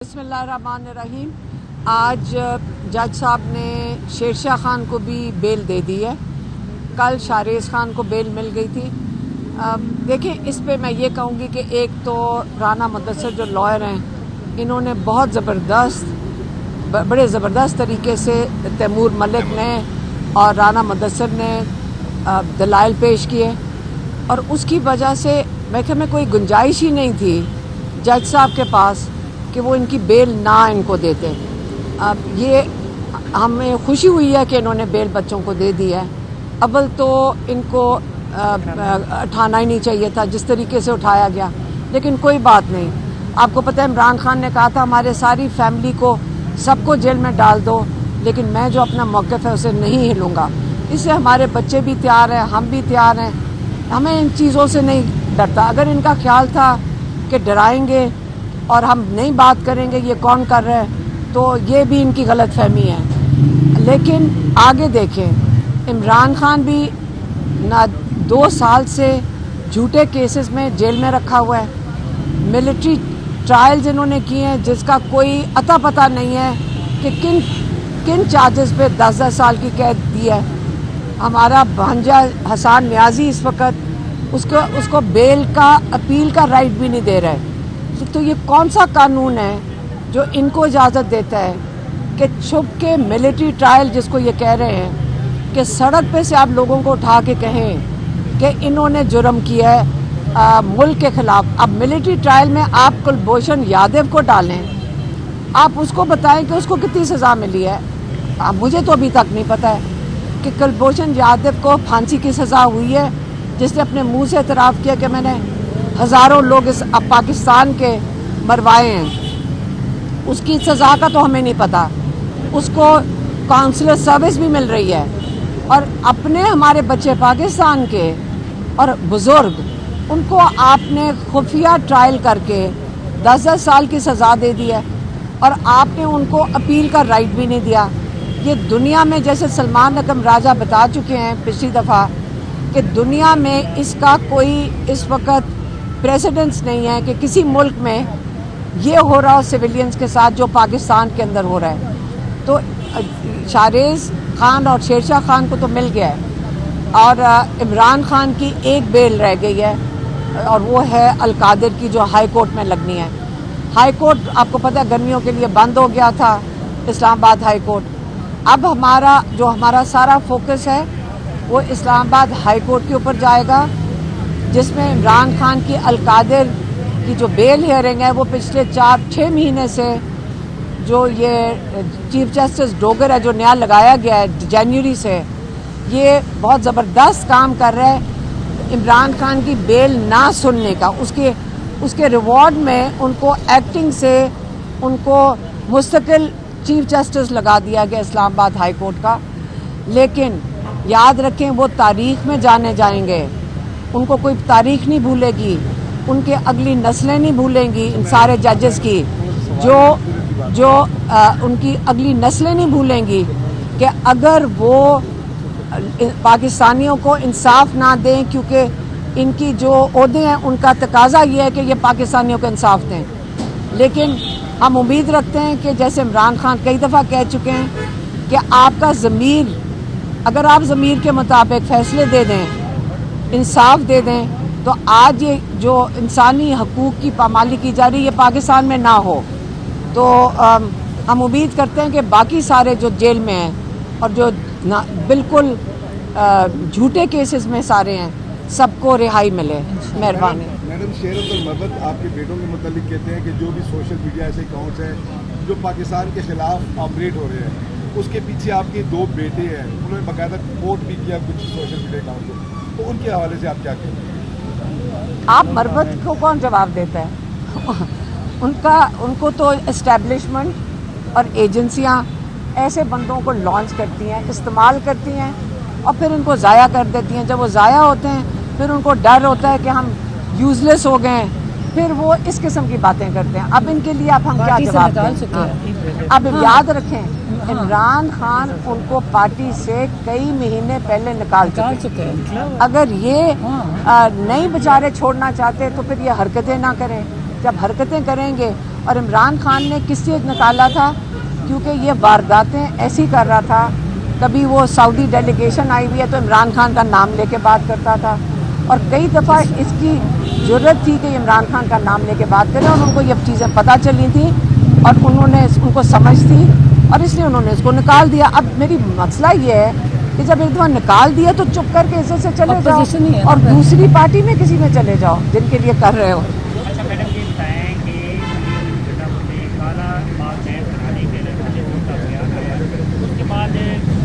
बिस्मिल्लाहिर्रहमानिर्रहीम। आज जज साहब ने शेरशाह खान को भी बेल दे दी है। कल शाहरेज़ खान को बेल मिल गई थी। देखें, इस पे मैं ये कहूँगी कि एक तो राना मुदस्सिर जो लॉयर हैं, इन्होंने बहुत बड़े ज़बरदस्त तरीके से तैमूर मलिक ने और राना मुदस्सिर ने दलाइल पेश किए और उसकी वजह से मैं ख्याल में कोई गुंजाइश ही नहीं थी जज साहब के पास कि वो इनकी बेल ना इनको देते। अब ये हमें खुशी हुई है कि इन्होंने बेल बच्चों को दे दी है। अव्वल तो इनको उठाना ही नहीं चाहिए था जिस तरीके से उठाया गया, लेकिन कोई बात नहीं। आपको पता है इमरान खान ने कहा था हमारे सारी फैमिली को सबको जेल में डाल दो, लेकिन मैं जो अपना मौक़िफ़ है उसे नहीं हिलूँगा। इससे हमारे बच्चे भी तैयार हैं, हम भी तैयार हैं, हमें इन चीज़ों से नहीं डरता। अगर इनका ख्याल था कि डराएंगे और हम नहीं बात करेंगे ये कौन कर रहा है, तो ये भी इनकी गलत फहमी है। लेकिन आगे देखें, इमरान खान भी ना 2 साल से झूठे केसेस में जेल में रखा हुआ है। मिलिट्री ट्रायल्स इन्होंने किए हैं जिसका कोई अता पता नहीं है कि किन चार्जेस पे 10-10 साल की कैद दी है। हमारा भांजा हसन नियाजी इस वक्त उसको बेल का अपील का राइट भी नहीं दे रहा है। तो ये कौन सा कानून है जो इनको इजाज़त देता है कि छुप के मिलिट्री ट्रायल, जिसको ये कह रहे हैं कि सड़क पे से आप लोगों को उठा के कहें कि इन्होंने जुर्म किया है मुल्क के ख़िलाफ़। अब मिलिट्री ट्रायल में आप कुलभूषण यादव को डालें, आप उसको बताएं कि उसको कितनी सज़ा मिली है। मुझे तो अभी तक नहीं पता है कि कुलभूषण यादव को फांसी की सज़ा हुई है, जिसने अपने मुँह से एतराफ़ किया कि मैंने हज़ारों लोग इस पाकिस्तान के मरवाए हैं। उसकी सज़ा का तो हमें नहीं पता। उसको काउंसलर सर्विस भी मिल रही है और अपने हमारे बच्चे पाकिस्तान के और बुज़ुर्ग, उनको आपने खुफिया ट्रायल करके 10-10 साल की सज़ा दे दी है और आपने उनको अपील का राइट भी नहीं दिया। ये दुनिया में, जैसे सलमान अकरम राजा बता चुके हैं पिछली दफ़ा, कि दुनिया में इसका कोई इस वक्त प्रेसिडेंस नहीं है कि किसी मुल्क में ये हो रहा हो सिविलियंस के साथ जो पाकिस्तान के अंदर हो रहा है। तो शाहरेज़ खान और शेरशाह खान को तो मिल गया है और इमरान खान की एक बेल रह गई है और वो है अल-कादिर की, जो हाई कोर्ट में लगनी है। हाई कोर्ट आपको पता है गर्मियों के लिए बंद हो गया था, इस्लामाबाद हाई कोर्ट। अब हमारा सारा फोकस है वो इस्लामाबाद हाई कोर्ट के ऊपर जाएगा, जिसमें इमरान खान की अल-कादिर की जो बेल हियरिंग है वो पिछले 4-6 महीने से जो ये चीफ जस्टिस डोगर है जो नया लगाया गया है जनवरी से, ये बहुत ज़बरदस्त काम कर रहा है इमरान खान की बेल ना सुनने का। उसके रिवॉर्ड में उनको एक्टिंग से उनको मुस्तकिल चीफ जस्टिस लगा दिया गया इस्लामाबाद हाई कोर्ट का। लेकिन याद रखें, वो तारीख़ में जाने जाएंगे, उनको कोई तारीख़ नहीं भूलेगी, उनके अगली नस्लें नहीं भूलेंगी इन सारे जजेस की, जो उनकी अगली नस्लें नहीं भूलेंगी कि अगर वो पाकिस्तानियों को इंसाफ ना दें, क्योंकि इनकी जो ओहदे हैं उनका तकाजा ये है कि ये पाकिस्तानियों को इंसाफ दें। लेकिन हम उम्मीद रखते हैं कि जैसे इमरान खान कई दफ़ा कह चुके हैं कि आपका ज़मीर, अगर आप ज़मीर के मुताबिक फ़ैसले दे दें, इंसाफ दे दें, तो आज ये जो इंसानी हकूक़ की पामाली की जा रही है पाकिस्तान में ना हो। तो हम उम्मीद करते हैं कि बाकी सारे जो जेल में हैं और जो बिल्कुल झूठे केसेस में सारे हैं, सबको रिहाई मिले। मेहरबानी। मैडम, शेर अब्दुल मबद आपके बेटों के मुतालिक कहते हैं कि जो भी सोशल मीडिया ऐसे अकाउंट्स हैं जो पाकिस्तान के खिलाफ ऑपरेट हो रहे हैं, उसके पीछे आपके 2 बेटे हैं, उन्होंने बाकायदा रिपोर्ट भी किया कुछ सोशल मीडिया अकाउंट को, तो उनके हवाले से आप क्या कहते हैं? आप मरबत को कौन जवाब देता है? उनको तो एस्टेब्लिशमेंट और एजेंसियां ऐसे बंदों को लॉन्च करती हैं, इस्तेमाल करती हैं और फिर उनको ज़ाया कर देती हैं। जब वो ज़ाया होते हैं फिर उनको डर होता है कि हम यूज़लेस हो गए हैं, फिर वो इस किस्म की बातें करते हैं। अब इनके लिए हम क्या जवाब दें? अब याद रखें, इमरान खान उनको पार्टी से कई महीने पहले निकाल चुके हैं। अगर ये नहीं बेचारे छोड़ना चाहते तो फिर ये हरकतें ना करें। जब हरकतें करेंगे اور عمران خان نے کس لیے نکالا تھا؟ کیونکہ یہ وارداتیں ایسی کر رہا تھا. کبھی وہ سعودی ڈیلیگیشن آئی ہوئی ہے تو عمران خان کا نام لے کے بات کرتا تھا, اور کئی دفعہ اس کی ضرورت تھی کہ عمران خان کا نام لے کے بات کریں, اور ان کو یہ چیزیں پتہ چلی تھیں اور انہوں نے ان کو سمجھ تھی, اور اس لیے انہوں نے اس کو نکال دیا. اب میری مسئلہ یہ ہے کہ جب ایک دفعہ نکال دیا تو چپ کر کے اسے سے چلے جاؤ اور دوسری پارٹی میں کسی میں چلے جاؤ جن کے لیے کر رہے ہو. اچھا میڈم یہ بتائیں کہ کالا باغ ڈیم بنانے کے لیے کا بیان آیا, اس کے بعد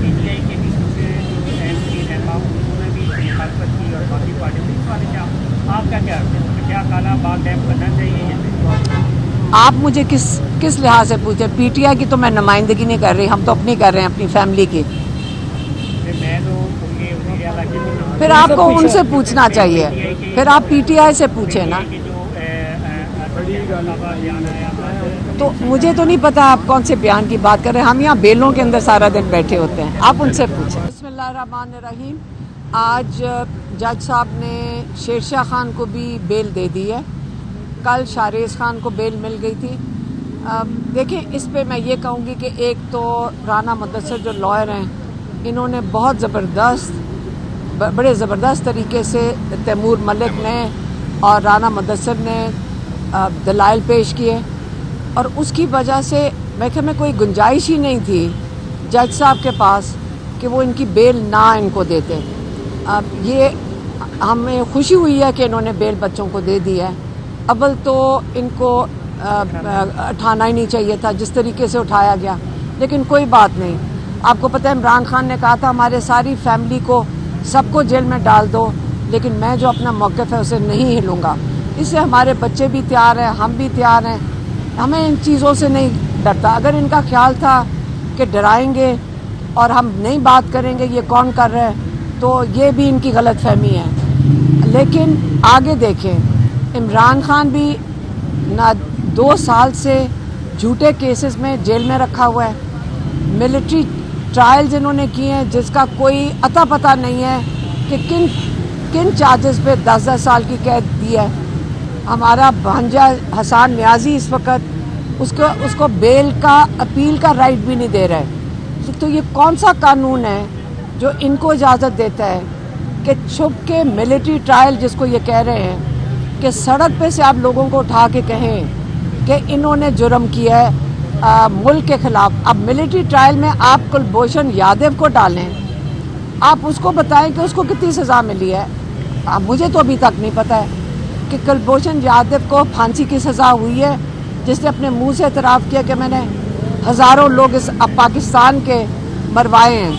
پی ٹی آئی کے بھی کچھ جو ایم پی رہنما انہوں نے بھی مخالفت کی اور باقی پارٹیوں نے اس بارے میں آپ کا کیا کیا کالا باغ ڈیم بننا چاہیے یا نہیں؟ آپ مجھے کس لحاظ سے پوچھیں؟ پی ٹی آئی کی تو میں نمائندگی نہیں کر رہی, ہم تو اپنی کر رہے ہیں, اپنی فیملی کی. میں تو میرے علاقے میں پھر آپ کو ان سے پوچھنا چاہیے, پھر آپ پی ٹی آئی سے پوچھیں نا. تو مجھے تو نہیں پتا آپ کون سے بیان کی بات کر رہے ہیں, ہم یہاں بیلوں کے اندر سارا دن بیٹھے ہوتے ہیں, آپ ان سے پوچھیں. بسم اللہ الرحمن الرحیم. آج جج صاحب نے شیرشاہ خان کو بھی بیل دے دی ہے, کل شاریز خان کو بیل مل گئی تھی. دیکھیں اس پہ میں یہ کہوں گی کہ ایک تو رانا مدثر جو لائر ہیں انہوں نے بہت بڑے زبردست طریقے سے تیمور ملک نے اور رانا مدثر نے دلائل پیش کیے, اور اس کی وجہ سے میں کوئی گنجائش ہی نہیں تھی جج صاحب کے پاس کہ وہ ان کی بیل نہ ان کو دیتے. یہ ہمیں خوشی ہوئی ہے کہ انہوں نے بیل بچوں کو دے دی ہے. اول تو ان کو اٹھانا ہی نہیں چاہیے تھا جس طریقے سے اٹھایا گیا, لیکن کوئی بات نہیں. آپ کو پتہ ہے عمران خان نے کہا تھا ہمارے ساری فیملی کو سب کو جیل میں ڈال دو, لیکن میں جو اپنا موقف ہے اسے نہیں ہلوں گا. اس سے ہمارے بچے بھی تیار ہیں, ہم بھی تیار ہیں, ہمیں ان چیزوں سے نہیں ڈرتا. اگر ان کا خیال تھا کہ ڈرائیں گے اور ہم نہیں بات کریں گے یہ کون کر رہا ہے تو یہ بھی ان کی غلط فہمی ہے. لیکن آگے دیکھیں, عمران خان بھی 2 سال سے جھوٹے کیسز میں جیل میں رکھا ہوا ہے. ملٹری ٹرائلز انہوں نے کیے ہیں جس کا کوئی اتا پتہ نہیں ہے کہ کن چارجز پہ 10 سال کی قید دی ہے. ہمارا بھانجا حسان نیازی اس وقت اس کو بیل کا اپیل کا رائٹ بھی نہیں دے رہے. تو یہ کون سا قانون ہے جو ان کو اجازت دیتا ہے کہ چھپ کے ملٹری ٹرائل جس کو یہ کہہ رہے ہیں کہ سڑک پہ سے آپ لوگوں کو اٹھا کے کہیں کہ انہوں نے جرم کیا ہے ملک کے خلاف. اب ملٹری ٹرائل میں آپ کلبھوشن یادو کو ڈالیں, آپ اس کو بتائیں کہ اس کو کتنی سزا ملی ہے. مجھے تو ابھی تک نہیں پتہ ہے کہ کلبھوشن یادو کو پھانسی کی سزا ہوئی ہے جس نے اپنے منہ سے اعتراف کیا کہ میں نے ہزاروں لوگ اس پاکستان کے مروائے ہیں.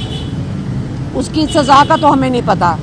اس کی سزا کا تو ہمیں نہیں پتہ.